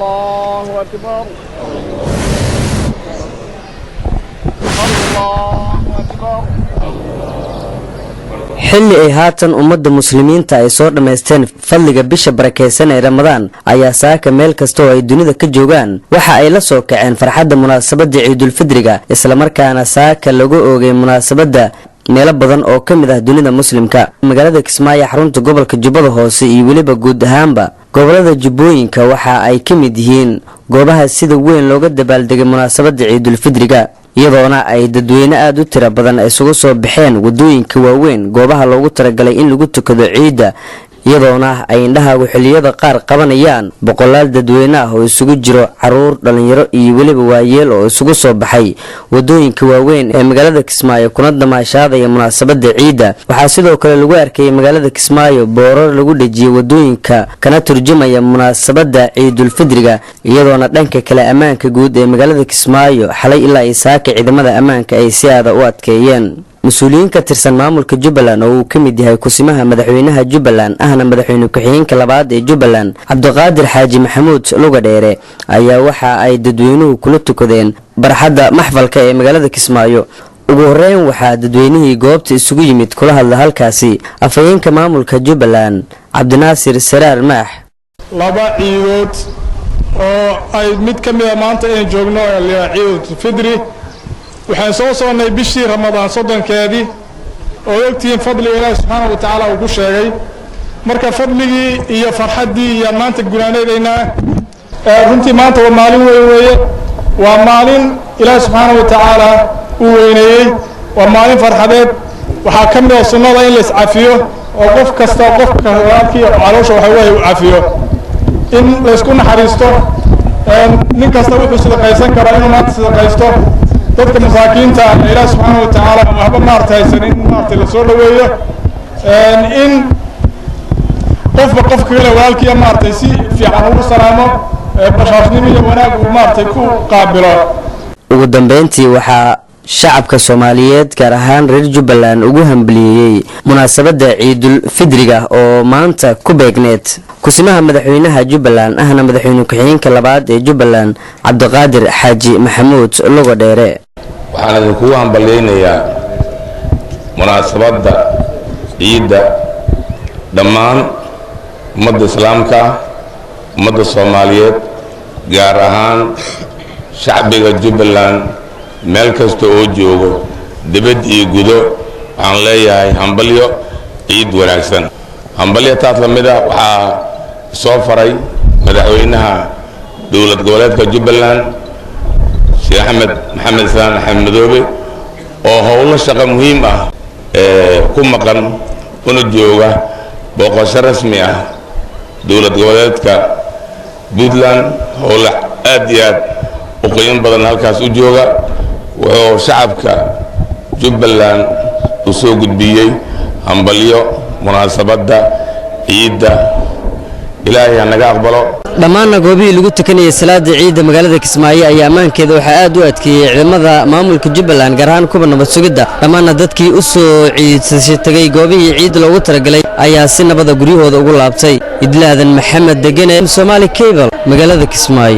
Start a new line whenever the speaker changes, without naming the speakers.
الله أكبر الله أكبر.
xilli ay haatan ummadda muslimiinta ay soo dhammaysteen fadliga bisha barakeysan ee Ramadaan ayaa saaka meel kasta oo ay dunida ka joogaan waxa ay la soo kaceen farxadda munaasabadda Ciidul Fidriga isla markaana saaka lagu oogay munaasabadda meelo badan oo ka mid ah dunida muslimka magaalada Kismaayo xarunta gobolka Jubbada Hoose iyo waliba guud ahaanba gobolada Jubbooyinka waxa ay ka mid yihiin goobaha sida weyn looga dabaaldegay munaasabadda Ciidul Fidriga iyadoona ay dadweyne aad u tiro badan isugu soo baxeen wadooyinka waaweyn goobaha loogu talagalay in lagu tukado ciida iyadoona ay indhahaagu xilliyada qaar qabanayaan boqolaal dadweyne ah oo isugu jiro caruur dhalinyaro iyo waliba waayeel oo isugu soo baxay wadooyinka waaweyn ee magaalada Kismaayo kuna damaashaadaya munaasabadda ciida waxaa sidoo kale lagu arkay magaalada Kismaayo boorar lagu dhajiyay wadooyinka kana turjumaya munaasabadda Ciidul Fidriga iyadoona dhanka kale ammaanka guud ee magaalada Kismaayo xalay ilaa ay saaka ciidamada ammaanka ay si aad u adkeeyeen مسؤولين كترسن مامل كجبلان أو كمديها كسمها مدحوينها جبلان أهنا مدحوين كحين كلابات جبلان عبد القادر حاجي محمود لوغاديري أيا وحا أي ددوينو كلتو كدين برحدا محفل كاي مقالة كسمايو ugu horeyn waxa dadweynihii goobta isugu yimid kula hadla halkaasi afayeenka maamulka Jubbaland Cabdinaasir Saraar Maax
laba ciidood oo ay mid kamid ah maanta ay joogno Ciidul Fidri waxaan soo soonnay bishii Ramadaan sodonkeedii oo ogtiin fadli Ilaahay subhanahu wa ta'ala uu ku sheegay marka fadligii iyo farxadii iyo maanta guulaaneedayna runtii maanta waa maalin weeye waa maalin Ilaahay subhanahu wa ta'ala uu weyneeyay waa maalin farxadeed waxa kamid ah sunnada in la iscafiyo oo qof kasta qofka walaalkii caloosha waxa uu cafiyo in la isku naxariisto nin kasta wuxuu sadaqaysan karaa inuu maanta sadaqaysto dadka masaakiinta Ilaahay subhanahu wa ta'ala waxba maartaysan in maartay la soo dhaweeyo in qofka kale walaalkii maartay si fiican ugu salaamo bashaasnimo iyo wanaag uu maartay ku qaabilo
ugu dambeyntii waxa shacabka Soomaaliyeed gaar ahaan reer Jubbaland ugu hambaliyay munaasabadda Ciidul Fidriga oo maanta ku beegneed kusimaha madaxweynaha Jubbaland ahna madaxweyne ku-xigeenka labaad ee Jubbaland Cabdiqaadir Xaaji Maxamuud Lugadheere
waxaan ku hambaliyaynayaa munaasabadda ciida dhammaan ummadda islaamka ummadda Soomaaliyeed gaar ahaan shacbiga Jubbaland meel kasta oo joogo dibad iyo gudo waxaan leeyahay hambalyo ciid wanaagsan hambalyo taas lamid ah waxa soo faray madaxweynaha dawlad goboleedka Jubbaland Sheikh Ahmed Maxamed Islaan Xamdoobe oo howlo shaqo muhiim ah ku maqan una jooga booqasho rasmi ah dawlad goboleedka Puntland howlo aad iyo aad u qiimo badan halkaas u jooga oo shacabka Jubbaland u soo gudbiyay hambalyo munaasabadda ciida Ilaahay anaga aqbalo
dhammaan goobihii lagu tukanayay salaada ciida magaalada Kismaayo ayaa amaankeeda waxa aad u adkeeyay ciidamada maamulka Jubbaland gaar ahaan kuwa nabad sugidda dhammaan dadkii u soo ciidsashay tagay goobihii ciid loogu talagalay ayaa si nabad ah guryahooda ugu laabtay idlaadan Maxamed Degene Somali Cable magaalada Kismaayo.